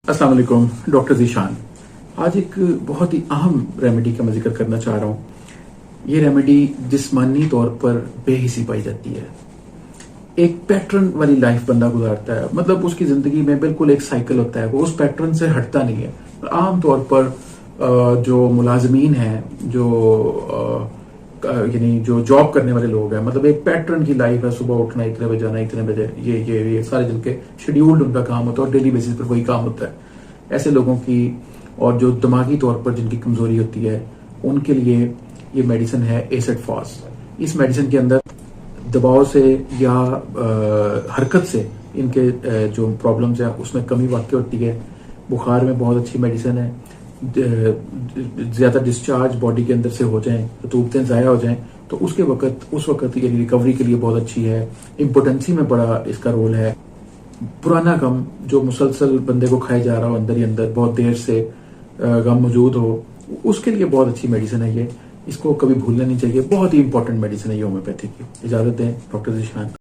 अस्सलाम वालेकुम, डॉक्टर ज़ीशान। आज एक बहुत ही अहम रेमेडी का मैं जिक्र करना चाह रहा हूँ। ये रेमेडी जिस्मानी तौर पर बेहिसी पाई जाती है। एक पैटर्न वाली लाइफ बंदा गुजारता है, मतलब उसकी जिंदगी में बिल्कुल एक साइकिल होता है, वो उस पैटर्न से हटता नहीं है। आम तौर पर जो मुलाजमीन हैं, जो यानी जो जॉब करने वाले लोग हैं, मतलब एक पैटर्न की लाइफ है, सुबह उठना, इतने बजे जाना, इतने बजे ये सारे जिनके शेड्यूल्ड उनका काम होता है और डेली बेसिस पर वही काम होता है, ऐसे लोगों की और जो दिमागी तौर पर जिनकी कमजोरी होती है, उनके लिए ये मेडिसिन है एसिड फॉस। इस मेडिसिन के अंदर दबाव से या हरकत से इनके जो प्रॉब्लम्स है उसमें कमी वाक़ई होती है। बुखार में बहुत अच्छी मेडिसिन है। ज्यादा डिस्चार्ज बॉडी के अंदर से हो जाए, रतूबतें ज़ाया हो जाएं, तो उस वक्त ये रिकवरी के लिए बहुत अच्छी है। इम्पोर्टेंसी में बड़ा इसका रोल है। पुराना गम जो मुसलसल बंदे को खाए जा रहा हो, अंदर ही अंदर बहुत देर से गम मौजूद हो, उसके लिए बहुत अच्छी मेडिसिन है ये। इसको कभी भूलना नहीं चाहिए। बहुत ही इंपॉर्टेंट मेडिसिन है ये होम्योपैथी की। इजाजत दें, डॉक्टर ज़ीशान।